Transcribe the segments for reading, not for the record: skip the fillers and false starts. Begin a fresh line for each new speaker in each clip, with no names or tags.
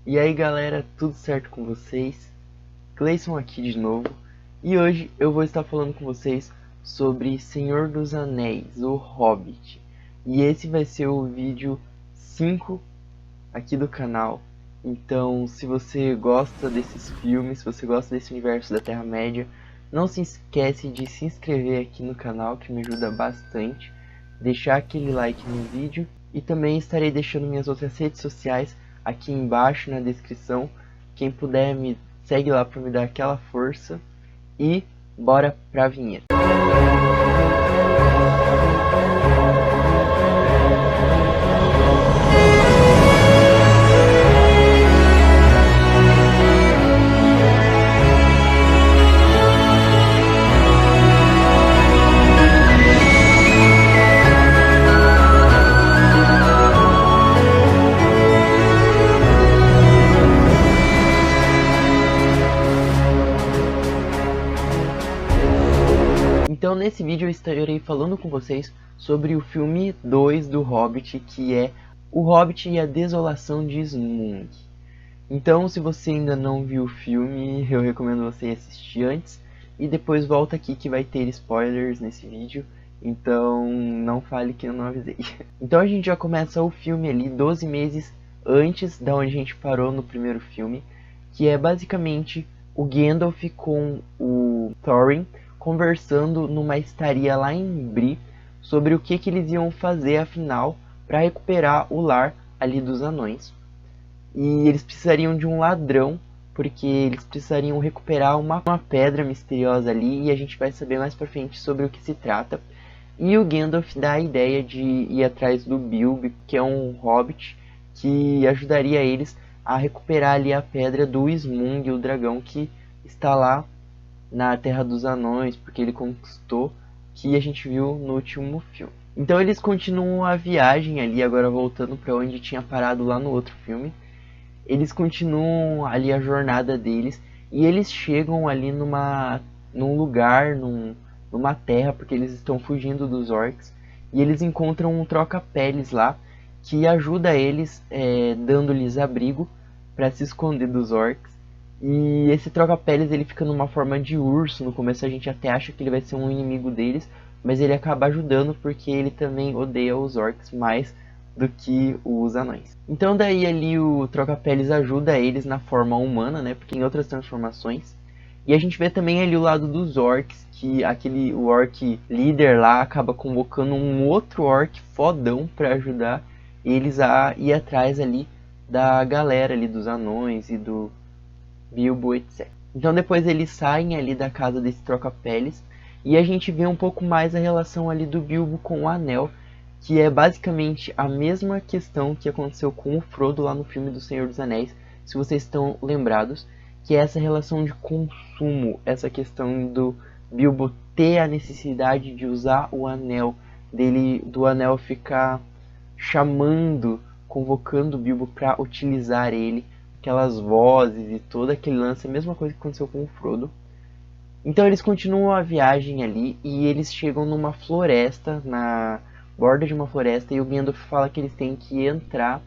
E aí galera, tudo certo com vocês? Cleison aqui de novo, e hoje eu vou estar falando com vocês sobre Senhor dos Anéis, o Hobbit. E esse vai ser o vídeo 5 aqui do canal. Então, se você gosta desses filmes, se você gosta desse universo da Terra-média, não se esquece de se inscrever aqui no canal, que me ajuda bastante. Deixar aquele like no vídeo, e também estarei deixando minhas outras redes sociais aqui embaixo na descrição. Quem puder me segue lá para me dar aquela força. E bora pra vinheta. Então nesse vídeo eu estarei falando com vocês sobre o filme 2 do Hobbit, que é O Hobbit e a Desolação de Smaug. Então, se você ainda não viu o filme, eu recomendo você assistir antes e depois volta aqui que vai ter spoilers nesse vídeo, então não fale que eu não avisei. Então a gente já começa o filme ali 12 meses antes da onde a gente parou no primeiro filme, que é basicamente o Gandalf com o Thorin conversando numa estaria lá em Bree sobre o que eles iam fazer afinal para recuperar o lar ali dos anões. E eles precisariam de um ladrão, porque eles precisariam recuperar uma pedra misteriosa ali, e a gente vai saber mais pra frente sobre o que se trata. E o Gandalf dá a ideia de ir atrás do Bilbo, que é um hobbit, que ajudaria eles a recuperar ali a pedra do Smaug, o dragão que está lá na Terra dos Anões, porque ele conquistou, que a gente viu no último filme. Então eles continuam a viagem ali, agora voltando para onde tinha parado lá no outro filme. Eles continuam ali a jornada deles e eles chegam ali num lugar, numa terra, porque eles estão fugindo dos orcs, e eles encontram um troca-peles lá que ajuda eles, dando-lhes abrigo para se esconder dos orcs. E esse troca-peles ele fica numa forma de urso. No começo a gente até acha que ele vai ser um inimigo deles, mas ele acaba ajudando porque ele também odeia os orcs mais do que os anões. Então daí ali o troca-peles ajuda eles na forma humana, né? Porque em outras transformações. E a gente vê também ali o lado dos orcs, que o orc líder lá acaba convocando um outro orc fodão para ajudar eles a ir atrás ali da galera ali dos anões e do Bilbo, etc. Então depois eles saem ali da casa desse troca-peles e a gente vê um pouco mais a relação ali do Bilbo com o Anel, que é basicamente a mesma questão que aconteceu com o Frodo lá no filme do Senhor dos Anéis, se vocês estão lembrados, que é essa relação de consumo, essa questão do Bilbo ter a necessidade de usar o anel, do anel ficar chamando, convocando o Bilbo para utilizar ele, aquelas vozes e todo aquele lance, a mesma coisa que aconteceu com o Frodo. Então eles continuam a viagem ali e eles chegam numa floresta, na borda de uma floresta, e o Gandalf fala que eles têm que entrar,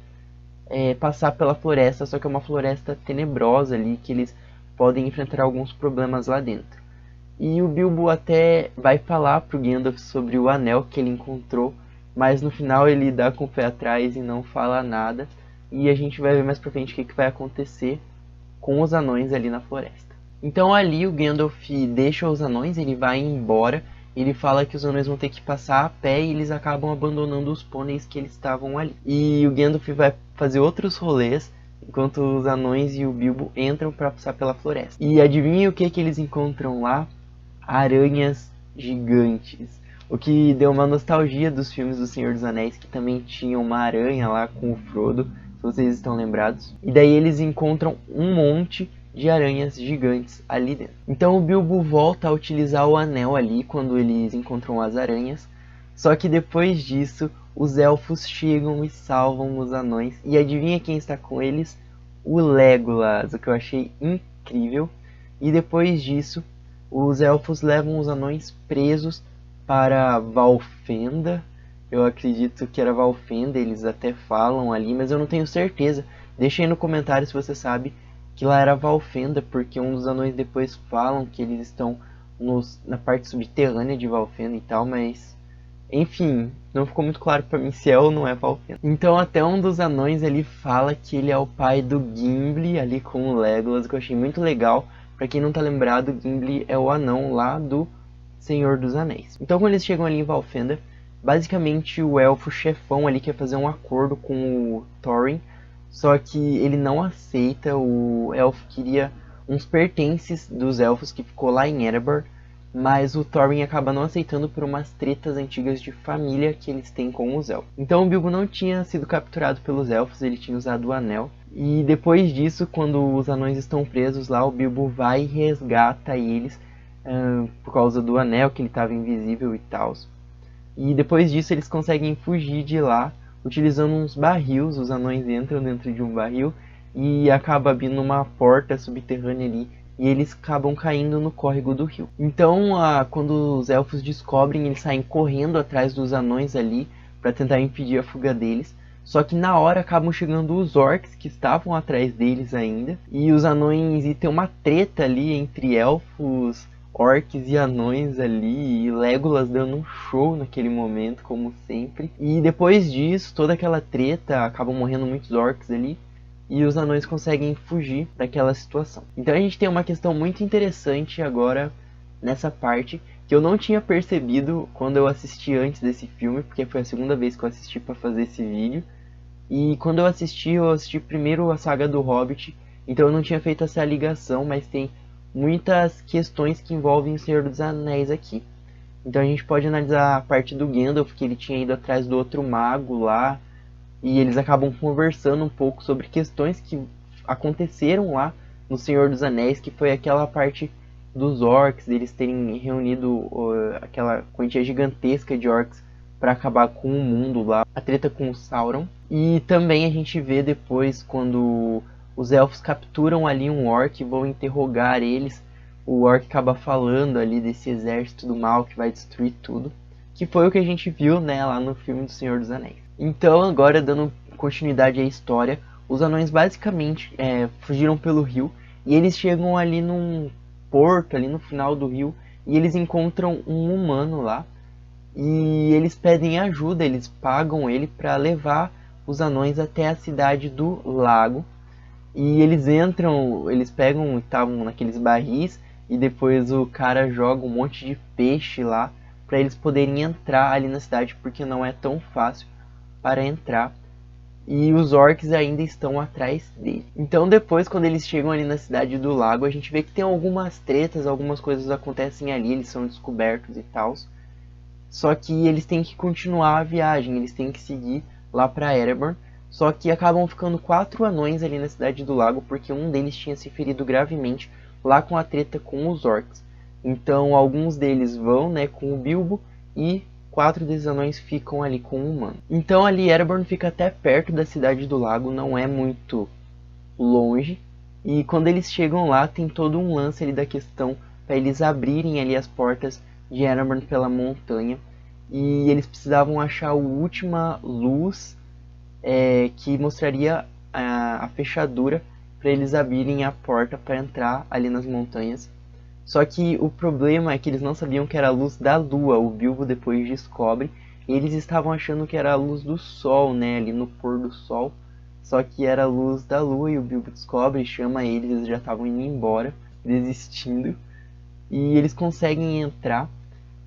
passar pela floresta, só que é uma floresta tenebrosa ali, que eles podem enfrentar alguns problemas lá dentro. E o Bilbo até vai falar pro Gandalf sobre o anel que ele encontrou, mas no final ele dá com o pé atrás e não fala nada, e a gente vai ver mais pra frente o que vai acontecer com os anões ali na floresta. Então ali o Gandalf deixa os anões, ele vai embora, ele fala que os anões vão ter que passar a pé e eles acabam abandonando os pôneis que eles estavam ali. E o Gandalf vai fazer outros rolês, enquanto os anões e o Bilbo entram para passar pela floresta. E adivinha o que eles encontram lá? Aranhas gigantes. O que deu uma nostalgia dos filmes do Senhor dos Anéis, que também tinha uma aranha lá com o Frodo, se vocês estão lembrados. E daí eles encontram um monte de aranhas gigantes ali dentro. Então o Bilbo volta a utilizar o anel ali quando eles encontram as aranhas. Só que depois disso, os elfos chegam e salvam os anões. E adivinha quem está com eles? O Legolas, o que eu achei incrível. E depois disso, os elfos levam os anões presos para Valfenda. Eu acredito que era Valfenda, eles até falam ali, mas eu não tenho certeza, Deixa aí no comentário se você sabe que lá era Valfenda, porque um dos anões depois falam que eles estão na parte subterrânea de Valfenda e tal, mas enfim, não ficou muito claro pra mim se é ou não é Valfenda. Então até um dos anões ali fala que ele é o pai do Gimli ali com o Legolas, que eu achei muito legal. Pra quem não tá lembrado, Gimli é o anão lá do Senhor dos Anéis. Então quando eles chegam ali em Valfenda, basicamente o elfo chefão ali quer fazer um acordo com o Thorin, só que ele não aceita. O elfo queria uns pertences dos elfos que ficou lá em Erebor, mas o Thorin acaba não aceitando por umas tretas antigas de família que eles têm com os elfos. Então o Bilbo não tinha sido capturado pelos elfos, ele tinha usado o anel. E depois disso, quando os anões estão presos lá, o Bilbo vai e resgata eles por causa do anel, que ele estava invisível e tal. E depois disso eles conseguem fugir de lá, utilizando uns barris. Os anões entram dentro de um barril e acaba abrindo uma porta subterrânea ali, e eles acabam caindo no córrego do rio. Então, quando os elfos descobrem, eles saem correndo atrás dos anões ali para tentar impedir a fuga deles. Só que na hora acabam chegando os orcs que estavam atrás deles ainda, e os anões, e tem uma treta ali entre elfos, orcs e anões ali, e Legolas dando um show naquele momento, como sempre. E depois disso, toda aquela treta, acabam morrendo muitos orcs ali, e os anões conseguem fugir daquela situação. Então a gente tem uma questão muito interessante agora nessa parte, que eu não tinha percebido quando eu assisti antes desse filme, porque foi a segunda vez que eu assisti para fazer esse vídeo. E quando eu assisti primeiro a saga do Hobbit, então eu não tinha feito essa ligação, mas tem muitas questões que envolvem o Senhor dos Anéis aqui. Então a gente pode analisar a parte do Gandalf, que ele tinha ido atrás do outro mago lá, e eles acabam conversando um pouco sobre questões que aconteceram lá no Senhor dos Anéis, que foi aquela parte dos orcs, eles terem reunido aquela quantia gigantesca de orcs para acabar com o mundo lá, a treta com o Sauron. E também a gente vê depois quando os elfos capturam ali um orc e vão interrogar eles, o orc acaba falando ali desse exército do mal que vai destruir tudo, que foi o que a gente viu, né, lá no filme do Senhor dos Anéis. Então agora, dando continuidade à história, os anões basicamente fugiram pelo rio, e eles chegam ali num porto, ali no final do rio, e eles encontram um humano lá, e eles pedem ajuda, eles pagam ele para levar os anões até a cidade do lago. E eles entram, eles pegam, estavam naqueles barris, e depois o cara joga um monte de peixe lá para eles poderem entrar ali na cidade, porque não é tão fácil para entrar. E os orcs ainda estão atrás dele. Então depois, quando eles chegam ali na cidade do lago, a gente vê que tem algumas tretas, algumas coisas acontecem ali, eles são descobertos e tal. Só que eles têm que continuar a viagem, eles têm que seguir lá para Erebor. Só que acabam ficando 4 anões ali na cidade do lago, porque um deles tinha se ferido gravemente lá com a treta com os orcs. Então alguns deles vão, né, com o Bilbo, e 4 desses anões ficam ali com o humano. Então ali Erebor fica até perto da cidade do lago, não é muito longe. E quando eles chegam lá, tem todo um lance ali da questão para eles abrirem ali as portas de Erebor pela montanha. E eles precisavam achar a última luz que mostraria a fechadura para eles abrirem a porta para entrar ali nas montanhas. Só que o problema é que eles não sabiam que era a luz da lua. O Bilbo depois descobre, e eles estavam achando que era a luz do sol, né, ali no pôr do sol. Só que era a luz da lua, e o Bilbo descobre e chama eles, eles já estavam indo embora, desistindo. E eles conseguem entrar.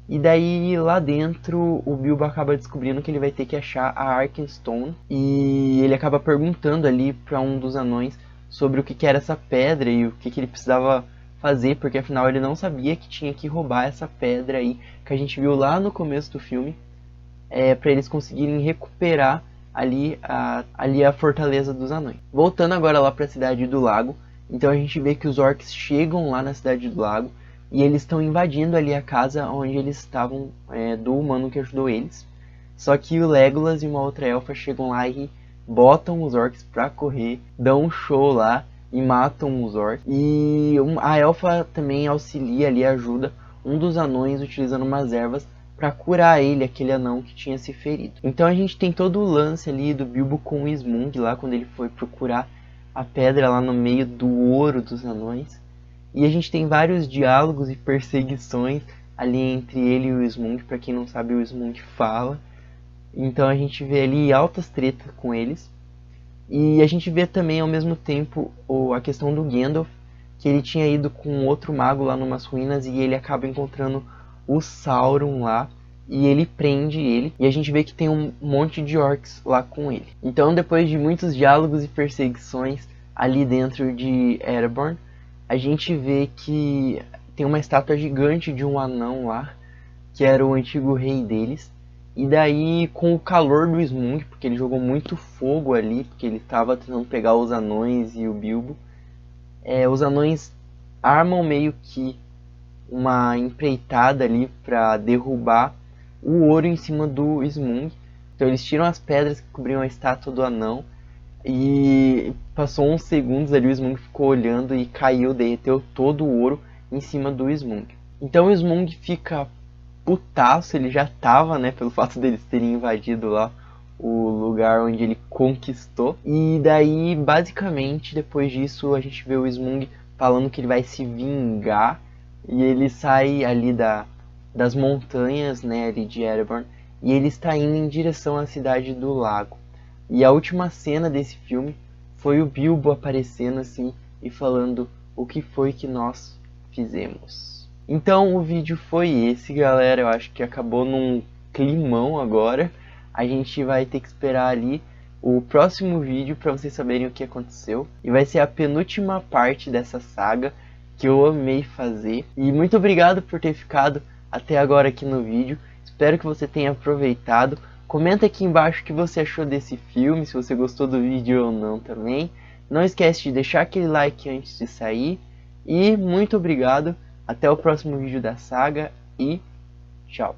E daí lá dentro o Bilbo acaba descobrindo que ele vai ter que achar a Arkenstone. E ele acaba perguntando ali para um dos anões sobre o que era essa pedra e o que ele precisava fazer, porque afinal ele não sabia que tinha que roubar essa pedra aí que a gente viu lá no começo do filme, para eles conseguirem recuperar ali a fortaleza dos anões. Voltando agora lá para a cidade do lago, então a gente vê que os orcs chegam lá na cidade do lago, e eles estão invadindo ali a casa onde eles estavam, do humano que ajudou eles. Só que o Legolas e uma outra elfa chegam lá e botam os orcs pra correr, dão um show lá e matam os orcs. E a elfa também auxilia ali, ajuda um dos anões utilizando umas ervas para curar ele, aquele anão que tinha se ferido. Então a gente tem todo o lance ali do Bilbo com o Smaug lá, quando ele foi procurar a pedra lá no meio do ouro dos anões. E a gente tem vários diálogos e perseguições ali entre ele e o Smough. Pra quem não sabe, o Smough fala. Então a gente vê ali altas tretas com eles. E a gente vê também ao mesmo tempo a questão do Gandalf, que ele tinha ido com outro mago lá numas ruínas e ele acaba encontrando o Sauron lá. E ele prende ele, e a gente vê que tem um monte de orcs lá com ele. Então, depois de muitos diálogos e perseguições ali dentro de Erebor, a gente vê que tem uma estátua gigante de um anão lá, que era o antigo rei deles. E daí, com o calor do Smough, porque ele jogou muito fogo ali, porque ele estava tentando pegar os anões e o Bilbo, os anões armam meio que uma empreitada ali para derrubar o ouro em cima do Smough. Então eles tiram as pedras que cobriam a estátua do anão e passou uns segundos ali, o Smough ficou olhando e caiu, derreteu todo o ouro em cima do Smough. Então o Smough fica putaço, ele já tava, né, pelo fato deles terem invadido lá o lugar onde ele conquistou. E daí, basicamente, depois disso, a gente vê o Smough falando que ele vai se vingar. E ele sai ali das montanhas, né, ali de Erebor, e ele está indo em direção à cidade do lago. E a última cena desse filme foi o Bilbo aparecendo assim e falando o que foi que nós fizemos. Então o vídeo foi esse, galera. Eu acho que acabou num climão agora. A gente vai ter que esperar ali o próximo vídeo para vocês saberem o que aconteceu. E vai ser a penúltima parte dessa saga, que eu amei fazer. E muito obrigado por ter ficado até agora aqui no vídeo. Espero que você tenha aproveitado. Comenta aqui embaixo o que você achou desse filme, se você gostou do vídeo ou não também. Não esquece de deixar aquele like antes de sair. E muito obrigado. Até o próximo vídeo da saga e tchau.